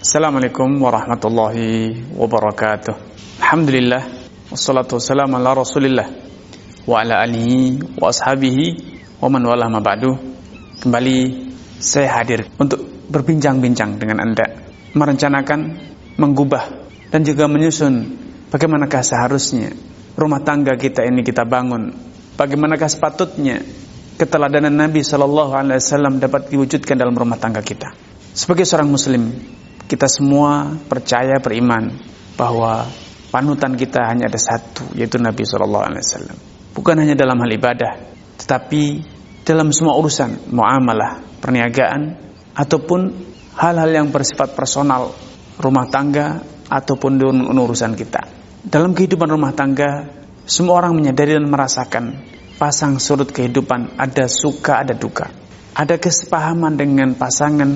Assalamualaikum warahmatullahi wabarakatuh. Alhamdulillah, wassalatu wassalamu ala rasulillah wa ala alihi wa ashabihi wa man wala ma ba'du. Kembali saya hadir untuk berbincang-bincang dengan Anda, merencanakan, menggubah dan juga menyusun bagaimanakah seharusnya rumah tangga kita ini kita bangun, bagaimanakah sepatutnya keteladanan Nabi SAW dapat diwujudkan dalam rumah tangga kita. Sebagai seorang muslim, kita semua percaya, beriman bahwa panutan kita hanya ada satu, yaitu Nabi SAW. Bukan hanya dalam hal ibadah, tetapi dalam semua urusan, muamalah, perniagaan, ataupun hal-hal yang bersifat personal, rumah tangga, ataupun urusan kita. Dalam kehidupan rumah tangga, semua orang menyadari dan merasakan pasang surut kehidupan, ada suka, ada duka. Ada kesepahaman dengan pasangan,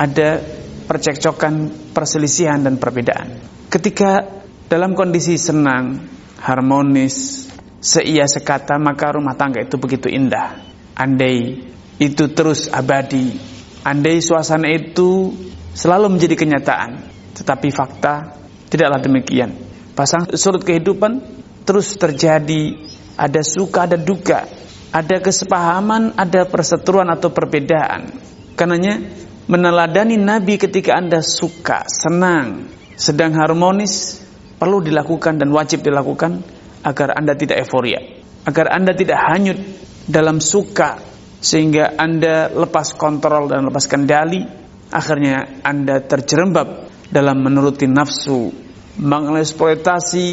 ada percekcokan, perselisihan dan perbedaan. Ketika dalam kondisi senang, harmonis, seia sekata, maka rumah tangga itu begitu indah. Andai itu terus abadi, andai suasana itu selalu menjadi kenyataan, tetapi fakta tidaklah demikian. Pasang surut kehidupan terus terjadi, ada suka, ada duka, ada kesepahaman, ada perseteruan atau perbedaan. Karenanya meneladani Nabi ketika Anda suka, senang, sedang harmonis, perlu dilakukan dan wajib dilakukan agar Anda tidak euforia, agar Anda tidak hanyut dalam suka sehingga Anda lepas kontrol dan lepas kendali. Akhirnya Anda terjerembab dalam menuruti nafsu, mengeksploitasi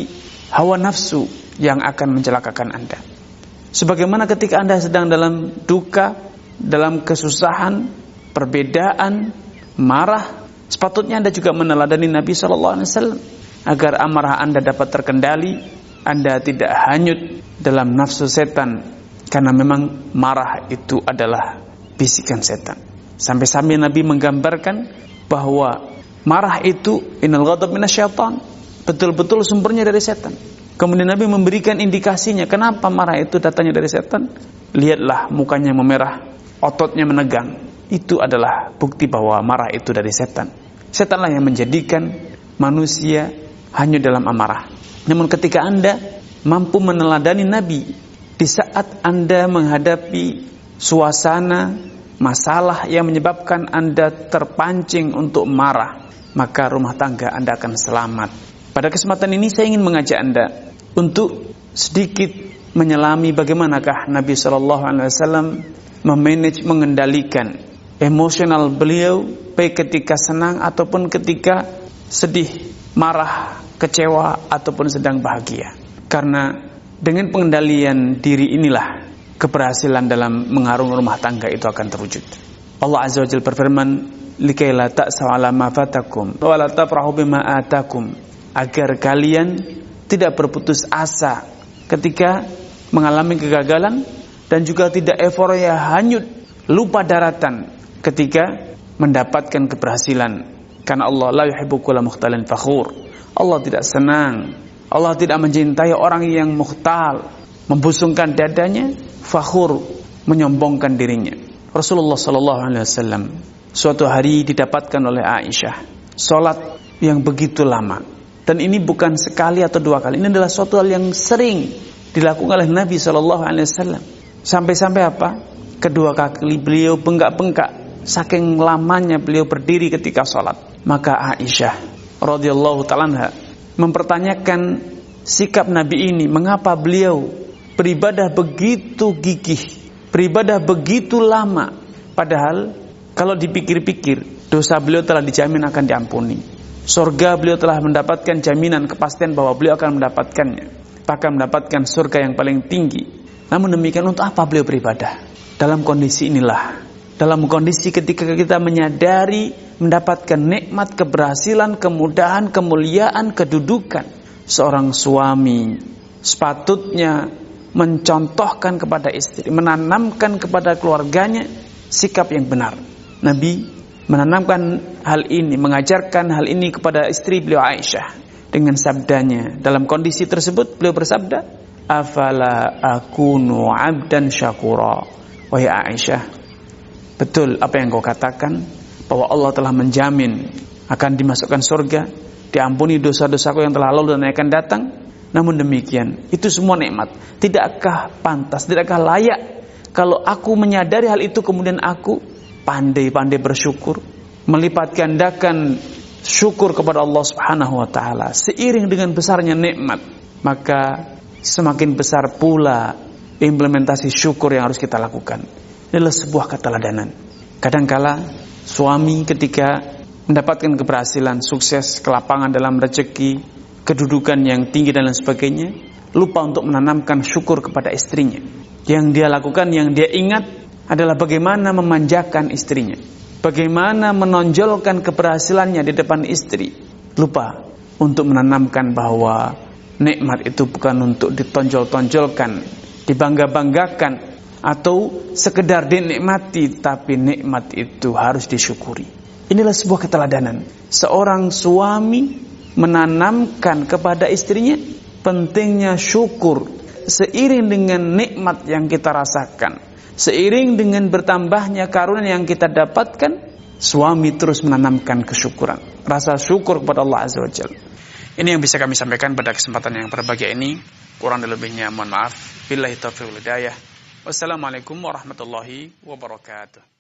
hawa nafsu yang akan mencelakakan Anda. Sebagaimana ketika Anda sedang dalam duka, dalam kesusahan, perbedaan, marah, sepatutnya Anda juga meneladani Nabi SAW agar amarah Anda dapat terkendali, Anda tidak hanyut dalam nafsu setan, karena memang marah itu adalah bisikan setan. Sampai-sampai Nabi menggambarkan bahwa marah itu innal ghadab minasyaitan, betul-betul sumbernya dari setan. Kemudian Nabi memberikan indikasinya kenapa marah itu datangnya dari setan. Lihatlah mukanya memerah, ototnya menegang. Itu adalah bukti bahwa marah itu dari setan. Setanlah yang menjadikan manusia hanyut dalam amarah. Namun ketika Anda mampu meneladani Nabi di saat Anda menghadapi suasana masalah yang menyebabkan Anda terpancing untuk marah, maka rumah tangga Anda akan selamat. Pada kesempatan ini saya ingin mengajak Anda untuk sedikit menyelami bagaimanakah Nabi SAW memanage, mengendalikan emosional beliau baik ketika senang ataupun ketika sedih, marah, kecewa ataupun sedang bahagia. Karena dengan pengendalian diri inilah keberhasilan dalam mengarungi rumah tangga itu akan terwujud. Allah Azza wa Jalla berfirman, "Likai la ta'sau 'ala ma fatakum wa la tafrahu bima atakum." Agar kalian tidak berputus asa ketika mengalami kegagalan dan juga tidak euforia hanyut, lupa daratan ketika mendapatkan keberhasilan. Karena Allah la yuhibbu kulla mukhtalin fakhur. Allah tidak senang, Allah tidak mencintai orang yang mukhtal, membusungkan dadanya, fakhur, menyombongkan dirinya. Rasulullah SAW suatu hari didapatkan oleh Aisyah salat yang begitu lama, dan ini bukan sekali atau dua kali, ini adalah suatu hal yang sering dilakukan oleh Nabi SAW. Sampai-sampai apa? Kedua kaki beliau bengkak-bengkak saking lamanya beliau berdiri ketika sholat. Maka Aisyah radhiyallahu ta'ala anha mempertanyakan sikap Nabi ini, mengapa beliau beribadah begitu gigih, beribadah begitu lama, padahal kalau dipikir-pikir dosa beliau telah dijamin akan diampuni, surga beliau telah mendapatkan jaminan kepastian bahwa beliau akan mendapatkannya, bahkan mendapatkan surga yang paling tinggi. Namun demikian, untuk apa beliau beribadah? Dalam kondisi inilah, dalam kondisi ketika kita menyadari mendapatkan nikmat, keberhasilan, kemudahan, kemuliaan, kedudukan, seorang suami sepatutnya mencontohkan kepada istri, menanamkan kepada keluarganya sikap yang benar. Nabi menanamkan hal ini, mengajarkan hal ini kepada istri beliau Aisyah dengan sabdanya. Dalam kondisi tersebut beliau bersabda, "Afala akunu 'abdan syakura." Wahai Aisyah, betul apa yang kau katakan, bahwa Allah telah menjamin akan dimasukkan surga, diampuni dosa-dosaku yang telah lalu dan yang akan datang. Namun demikian, itu semua nikmat. Tidakkah pantas, tidakkah layak kalau aku menyadari hal itu kemudian aku pandai-pandai bersyukur, melipat gandakan syukur kepada Allah Subhanahu wa taala seiring dengan besarnya nikmat, maka semakin besar pula implementasi syukur yang harus kita lakukan. Inilah sebuah keteladanan. Kadangkala suami ketika mendapatkan keberhasilan, sukses, kelapangan dalam rezeki, kedudukan yang tinggi dan lain sebagainya, lupa untuk menanamkan syukur kepada istrinya. Yang dia lakukan, yang dia ingat adalah bagaimana memanjakan istrinya, bagaimana menonjolkan keberhasilannya di depan istri. Lupa untuk menanamkan bahwa nikmat itu bukan untuk ditonjol-tonjolkan, dibangga-banggakan, atau sekedar dinikmati, tapi nikmat itu harus disyukuri. Inilah sebuah keteladanan. Seorang suami menanamkan kepada istrinya pentingnya syukur seiring dengan nikmat yang kita rasakan, seiring dengan bertambahnya karunia yang kita dapatkan. Suami terus menanamkan kesyukuran, rasa syukur kepada Allah Azza wa Jalla. Ini yang bisa kami sampaikan pada kesempatan yang berbahagia ini. Kurang dan lebihnya mohon maaf. Billahi taufiq wal hidayah. Wassalamualaikum warahmatullahi wabarakatuh.